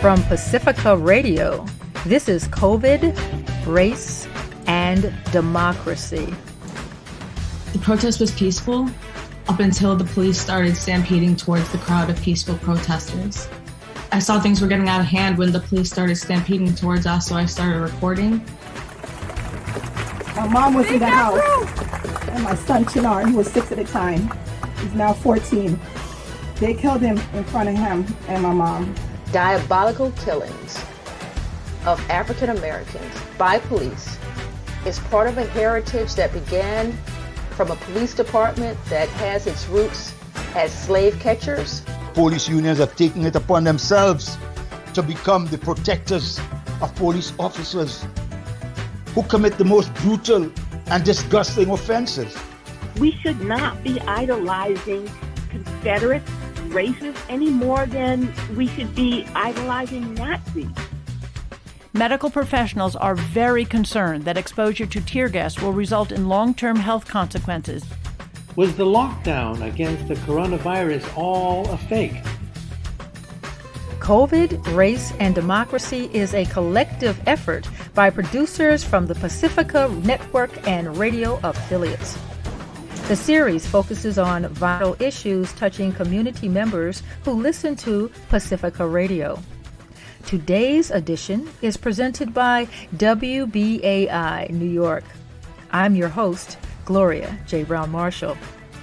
From Pacifica Radio, this is COVID, Race, and Democracy. The protest was peaceful up until the police started stampeding towards the crowd of peaceful protesters. I saw things were getting out of hand when the police started stampeding towards us, so I started recording. My mom was in the house, and my son Chinar, who was 6 at the time, he's now 14. They killed him in front of him and my mom. Diabolical killings of African Americans by police is part of a heritage that began from a police department that has its roots as slave catchers. Police unions are taking it upon themselves to become the protectors of police officers who commit the most brutal and disgusting offenses. We should not be idolizing Confederates, racists, any more than we should be idolizing Nazis. Medical professionals are very concerned that exposure to tear gas will result in long-term health consequences. Was the lockdown against the coronavirus all a fake? COVID, Race, and Democracy is a collective effort by producers from the Pacifica Network and radio affiliates. The series focuses on vital issues touching community members who listen to Pacifica Radio. Today's edition is presented by WBAI New York. I'm your host, Gloria J. Brown Marshall.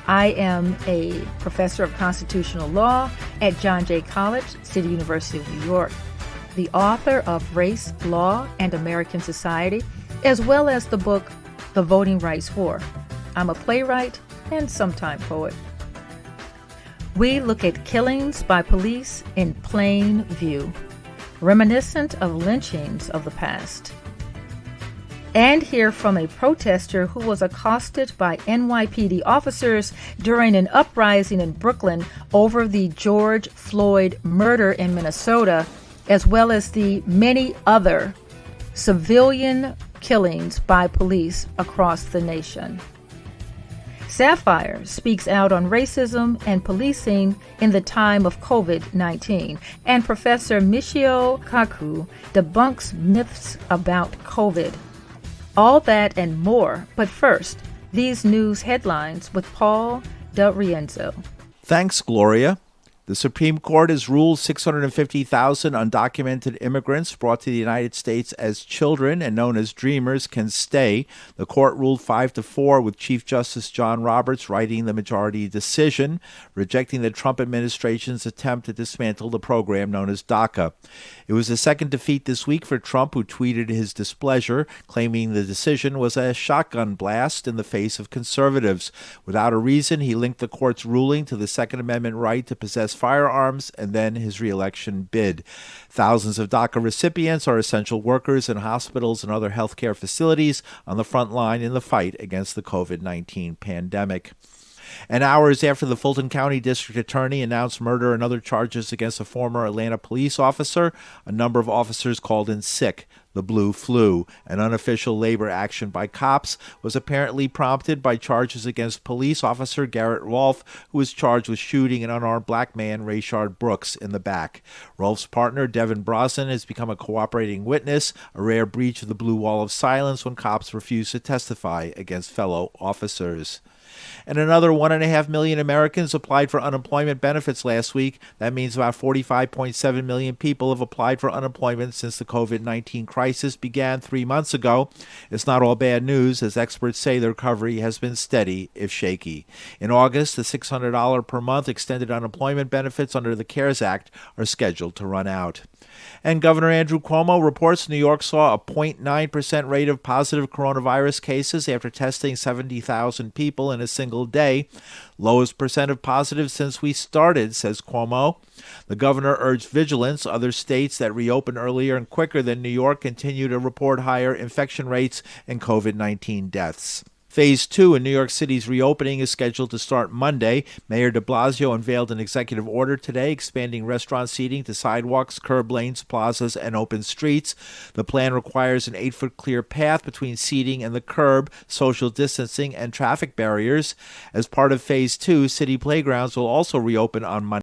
I am a professor of constitutional law at John Jay College, City University of New York, the author of Race, Law, and American Society, as well as the book, The Voting Rights War. I'm a playwright and sometime poet. We look at killings by police in plain view, reminiscent of lynchings of the past. And hear from a protester who was accosted by NYPD officers during an uprising in Brooklyn over the George Floyd murder in Minnesota, as well as the many other civilian killings by police across the nation. Sapphire speaks out on racism and policing in the time of COVID-19, and Professor Michio Kaku debunks myths about COVID. All that and more, but first, these news headlines with Paul Del Rienzo. Thanks, Gloria. The Supreme Court has ruled 650,000 undocumented immigrants brought to the United States as children and known as dreamers can stay. The court ruled 5-4 with Chief Justice John Roberts writing the majority decision, rejecting the Trump administration's attempt to dismantle the program known as DACA. It was the second defeat this week for Trump, who tweeted his displeasure, claiming the decision was a shotgun blast in the face of conservatives. Without a reason, he linked the court's ruling to the Second Amendment right to possess firearms and then his re-election bid. Thousands of DACA recipients are essential workers in hospitals and other healthcare facilities on the front line in the fight against the COVID-19 pandemic. And hours after the Fulton County District Attorney announced murder and other charges against a former Atlanta police officer, a number of officers called in sick. The blue flu, an unofficial labor action by cops, was apparently prompted by charges against police officer Garrett Rolfe, who was charged with shooting an unarmed black man, Rayshard Brooks, in the back. Rolfe's partner, Devin Brosnan, has become a cooperating witness, a rare breach of the blue wall of silence when cops refuse to testify against fellow officers. And another 1.5 million Americans applied for unemployment benefits last week. That means about 45.7 million people have applied for unemployment since the COVID-19 crisis began 3 months ago. It's not all bad news, as experts say the recovery has been steady, if shaky. In August, the $600 per month extended unemployment benefits under the CARES Act are scheduled to run out. And Governor Andrew Cuomo reports New York saw a 0.9% rate of positive coronavirus cases after testing 70,000 people in a single day. Lowest percent of positives since we started, says Cuomo. The governor urged vigilance. Other states that reopened earlier and quicker than New York continue to report higher infection rates and COVID-19 deaths. Phase 2 in New York City's reopening is scheduled to start Monday. Mayor de Blasio unveiled an executive order today expanding restaurant seating to sidewalks, curb lanes, plazas, and open streets. The plan requires an 8-foot clear path between seating and the curb, social distancing, and traffic barriers. As part of Phase 2, city playgrounds will also reopen on Monday.